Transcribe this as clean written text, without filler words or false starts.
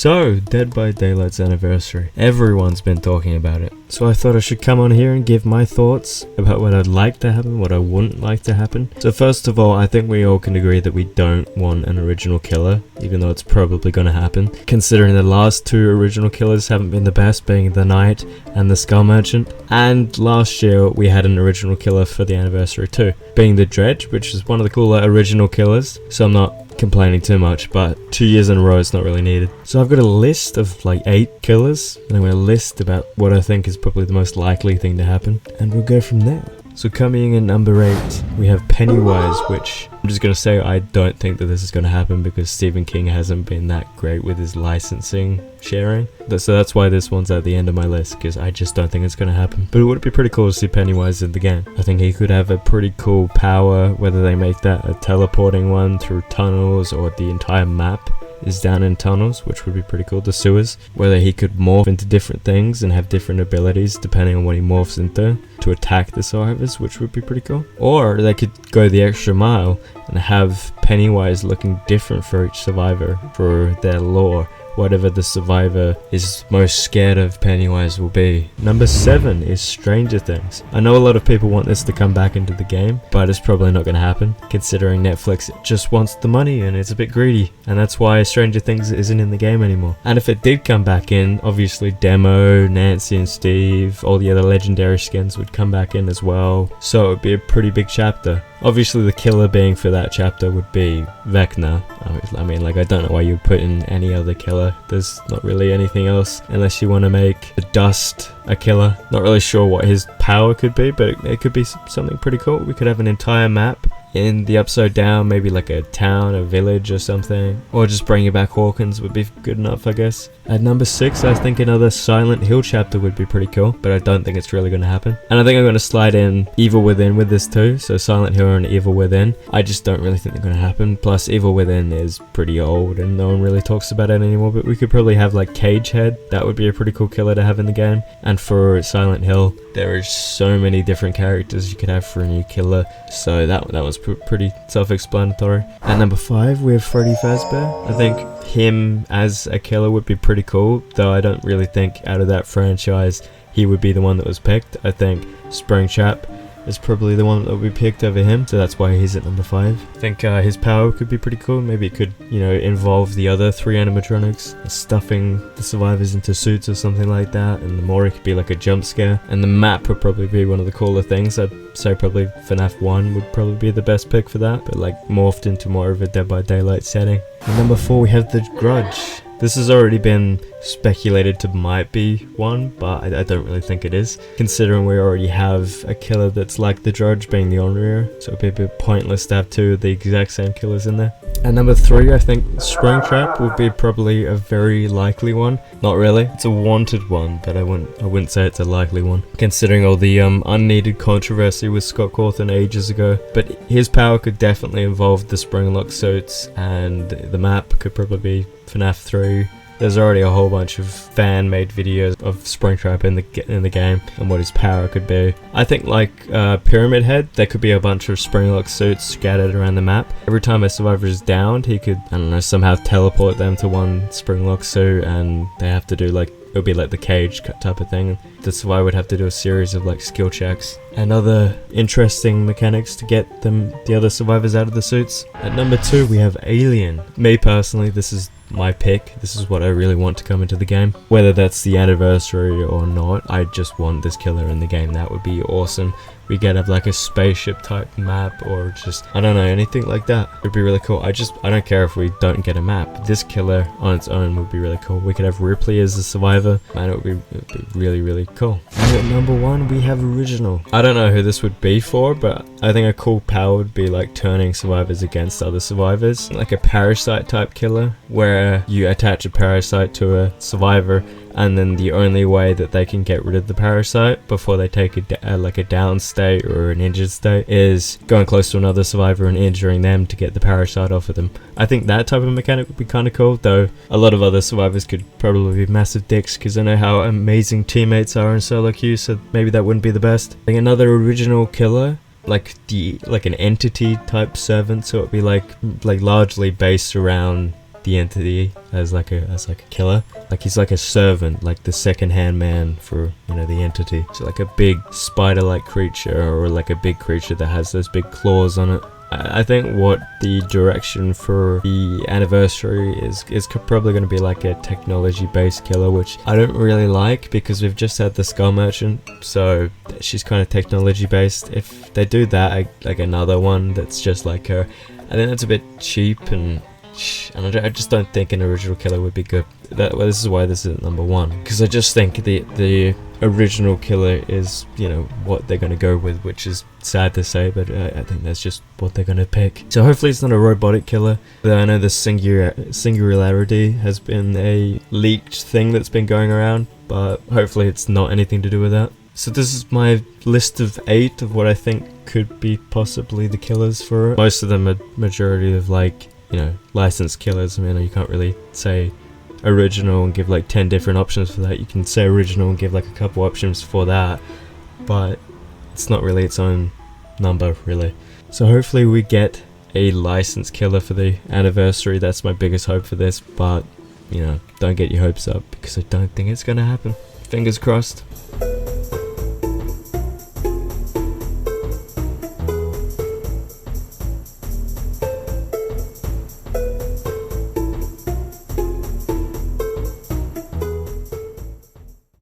So, Dead by Daylight's anniversary. Everyone's been talking about it. So I thought I should come on here and give my thoughts about what I'd like to happen, what I wouldn't like to happen. So first of all, I think we all can agree that we don't want an original killer, even though it's probably going to happen. Considering the last two original killers haven't been the best, being the Knight and the Skull Merchant. And last year we had an original killer for the anniversary too, being the Grudge, which is one of the cooler original killers. So I'm not complaining too much, but 2 years in a row it's not really needed. So I've got a list of like 8 killers, and I'm going to list about what I think is probably the most likely thing to happen, and we'll go from there. So coming in number 8, we have Pennywise, which I'm just going to say I don't think that this is going to happen because Stephen King hasn't been that great with his licensing sharing. So that's why this one's at the end of my list, because I just don't think it's going to happen. But it would be pretty cool to see Pennywise in the game. I think he could have a pretty cool power, whether they make that a teleporting one through tunnels or the entire map is down in tunnels, which would be pretty cool. The sewers, whether he could morph into different things and have different abilities depending on what he morphs into to attack the survivors, which would be pretty cool. Or they could go the extra mile and have Pennywise looking different for each survivor for their lore. Whatever the survivor is most scared of, Pennywise will be. Number 7 is Stranger Things. I know a lot of people want this to come back into the game, but it's probably not going to happen, considering Netflix just wants the money and it's a bit greedy, and that's why Stranger Things isn't in the game anymore. And if it did come back in, obviously Demo, Nancy and Steve, all the other legendary skins would come back in as well, so it would be a pretty big chapter. Obviously the killer being for that chapter would be Vecna. I mean, like, I don't know why you'd put in any other killer. There's not really anything else unless you want to make the Dust a killer. Not really sure what his power could be, but it could be something pretty cool. We could have an entire map in the Upside Down, maybe like a town, a village or something, or just bringing back Hawkins would be good enough, I guess. At number 6, I think another Silent Hill chapter would be pretty cool, but I don't think it's really going to happen. And I think I'm going to slide in Evil Within with this too, so Silent Hill and Evil Within. I just don't really think they're going to happen. Plus Evil Within is pretty old and no one really talks about it anymore, but we could probably have like Cagehead. That would be a pretty cool killer to have in the game. And for Silent Hill, there are so many different characters you could have for a new killer, so that was pretty self-explanatory. At number 5, we have Freddy Fazbear. I think him as a killer would be pretty cool, though I don't really think out of that franchise he would be the one that was picked. I think Springtrap is probably the one that we picked over him, so that's why he's at number 5. I think his power could be pretty cool. Maybe it could, involve the other 3 animatronics, stuffing the survivors into suits or something like that, and the more it could be like a jump scare. And the map would probably be one of the cooler things. I'd say probably FNAF 1 would probably be the best pick for that, but like morphed into more of a Dead by Daylight setting. And number 4, we have the Grudge. This has already been speculated to might be one, but I don't really think it is, considering we already have a killer that's like the Grudge, being the Onryo, so it'd be a bit pointless to have 2 of the exact same killers in there. At number 3, I think Springtrap would be probably a very likely one. Not really, it's a wanted one, but I wouldn't say it's a likely one, considering all the unneeded controversy with Scott Cawthon ages ago. But his power could definitely involve the Springlock suits, and the map could probably be FNAF 3. There's already a whole bunch of fan-made videos of Springtrap in the game and what his power could be. I think like Pyramid Head, there could be a bunch of Springlock suits scattered around the map. Every time a survivor is downed, he could, I don't know, somehow teleport them to one Springlock suit, and they have to do like, it would be like the cage type of thing. The survivor would have to do a series of like skill checks and other interesting mechanics to get the other survivors out of the suits. At number 2, we have Alien. Me personally, this is my pick. This is what I really want to come into the game. Whether that's the anniversary or not, I just want this killer in the game. That would be awesome. We could have like a spaceship type map, or just, I don't know, anything like that. It would be really cool. I don't care if we don't get a map. This killer on its own would be really cool. We could have Ripley as the survivor, and it would be really, really cool. And at number 1, we have Original. I don't know who this would be for, but I think a cool power would be like turning survivors against other survivors. Like a parasite type killer, where you attach a parasite to a survivor, and then the only way that they can get rid of the parasite before they take a down state or an injured state is going close to another survivor and injuring them to get the parasite off of them. I think that type of mechanic would be kind of cool, though a lot of other survivors could probably be massive dicks because I know how amazing teammates are in solo queue, so maybe that wouldn't be the best. I think another original killer, like an entity type servant, so it'd be like largely based around the entity as like a killer. Like he's like a servant, like the second-hand man for, you know, the entity. So like a big spider-like creature, or like a big creature that has those big claws on it. I think what the direction for the anniversary is probably going to be like a technology-based killer, which I don't really like because we've just had the Skull Merchant, so she's kind of technology-based. If they do that, like another one that's just like her, I think that's a bit cheap, and I just don't think an original killer would be good. This is why this is at number 1, because I just think the original killer is, you know, what they're going to go with, which is sad to say, but I think that's just what they're going to pick. So hopefully it's not a robotic killer. I know the singularity has been a leaked thing that's been going around, but hopefully it's not anything to do with that. So this is my list of 8 of what I think could be possibly the killers for it. Most of them are majority of, like, you know, licensed killers. I mean, you can't really say original and give like 10 different options for that. You can say original and give like a couple options for that, but it's not really its own number, really. So hopefully we get a licensed killer for the anniversary. That's my biggest hope for this, but, you know, don't get your hopes up because I don't think it's gonna happen. Fingers crossed.